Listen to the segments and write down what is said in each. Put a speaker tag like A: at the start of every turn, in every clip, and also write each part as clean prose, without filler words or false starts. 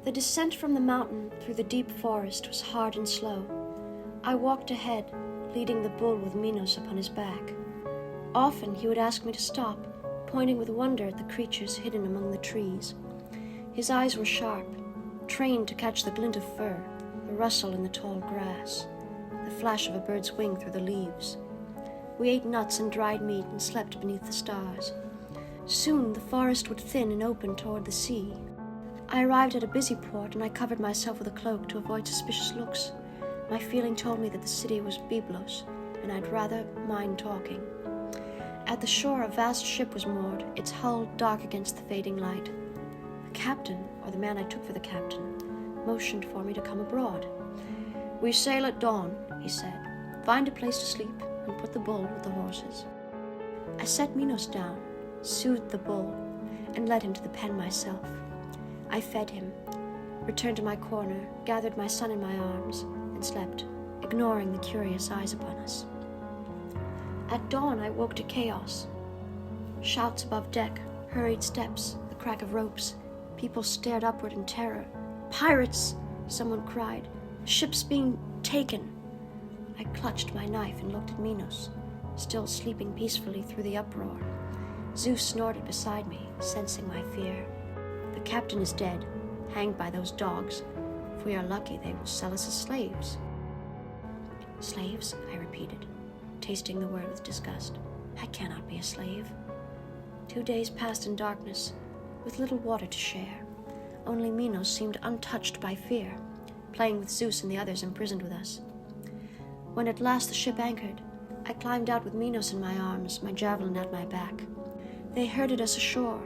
A: The descent from the mountain through the deep forest was hard and slow. I walked ahead, leading the bull with Minos upon his back. Often he would ask me to stop, pointing with wonder at the creatures hidden among the trees. His eyes were sharp, trained to catch the glint of fur, the rustle in the tall grass, the flash of a bird's wing through the leaves. We ate nuts and dried meat and slept beneath the stars. Soon the forest would thin and open toward the sea. I arrived at a busy port, and I covered myself with a cloak to avoid suspicious looks. My feeling told me that the city was Byblos, and I'd rather mind talking. At the shore, a vast ship was moored, its hull dark against the fading light. The captain, or the man I took for the captain, motioned for me to come abroad. "We sail at dawn," he said. "Find a place to sleep, and put the bull with the horses." I set Minos down, soothed the bull, and led him to the pen myself. I fed him, returned to my corner, gathered my son in my arms, and slept, ignoring the curious eyes upon us. At dawn I woke to chaos. Shouts above deck, hurried steps, the crack of ropes. People stared upward in terror. "Pirates!" someone cried. "The ship's being taken." I clutched my knife and looked at Minos, still sleeping peacefully through the uproar. Zeus snorted beside me, sensing my fear. "The captain is dead, hanged by those dogs. If we are lucky, they will sell us as slaves." "Slaves?" I repeated, tasting the word with disgust. "I cannot be a slave." 2 days passed in darkness, with little water to share. Only Minos seemed untouched by fear, playing with Zeus and the others imprisoned with us. When at last the ship anchored, I climbed out with Minos in my arms, my javelin at my back. They herded us ashore,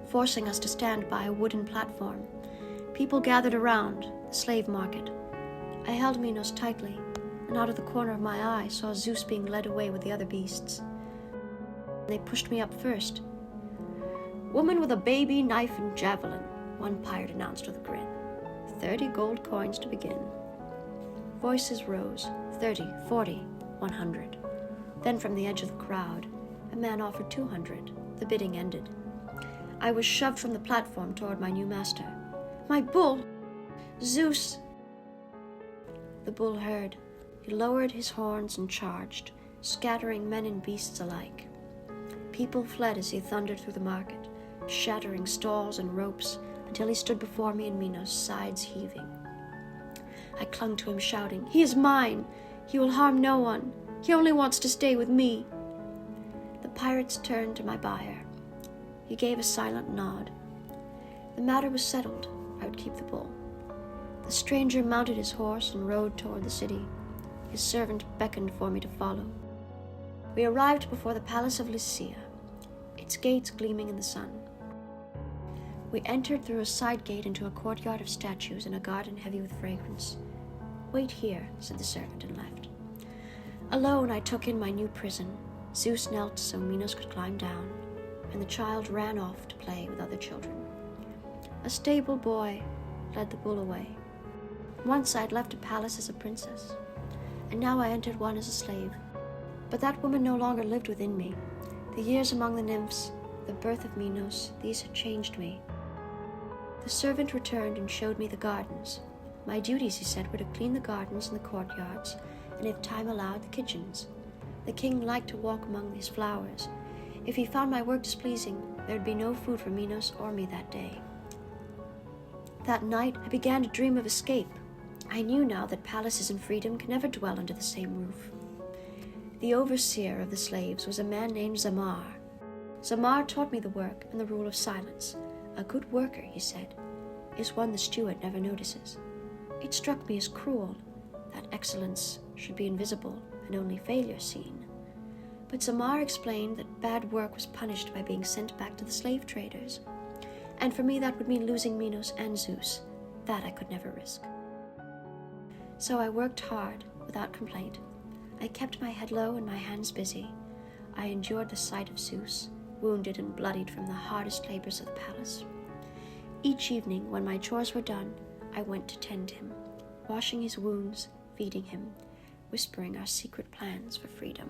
A: forcing us to stand by a wooden platform. People gathered around, the slave market. I held Minos tightly, and out of the corner of my eye saw Zeus being led away with the other beasts. They pushed me up first. "Woman with a baby, knife, and javelin," one pirate announced with a grin. 30 gold coins to begin." Voices rose, 30, 40, 100. Then from the edge of the crowd, a man offered 200. The bidding ended. I was shoved from the platform toward my new master. "My bull! Zeus!" The bull heard. He lowered his horns and charged, scattering men and beasts alike. People fled as he thundered through the market, shattering stalls and ropes, until he stood before me and Minos, sides heaving. I clung to him, shouting, "He is mine! He will harm no one! He only wants to stay with me!" The pirates turned to my buyer. He gave a silent nod. The matter was settled. I would keep the bull. The stranger mounted his horse and rode toward the city. His servant beckoned for me to follow. We arrived before the palace of Lycia, its gates gleaming in the sun. We entered through a side gate into a courtyard of statues and a garden heavy with fragrance. "Wait here," said the servant, and left. Alone I took in my new prison. Zeus knelt so Minos could climb down, and the child ran off to play with other children. A stable boy led the bull away. Once I had left a palace as a princess, and now I entered one as a slave. But that woman no longer lived within me. The years among the nymphs, the birth of Minos, these had changed me. The servant returned and showed me the gardens. My duties, he said, were to clean the gardens and the courtyards, and if time allowed, the kitchens. The king liked to walk among these flowers. If he found my work displeasing, there would be no food for Minos or me that day. That night, I began to dream of escape. I knew now that palaces and freedom can never dwell under the same roof. The overseer of the slaves was a man named Zamar. Zamar taught me the work and the rule of silence. A good worker, he said, is one the steward never notices. It struck me as cruel that excellence should be invisible and only failure seen. But Zamar explained that bad work was punished by being sent back to the slave traders. And for me that would mean losing Minos and Zeus. That I could never risk. So I worked hard, without complaint. I kept my head low and my hands busy. I endured the sight of Zeus, wounded and bloodied from the hardest labors of the palace. Each evening, when my chores were done, I went to tend him, washing his wounds, feeding him, whispering our secret plans for freedom.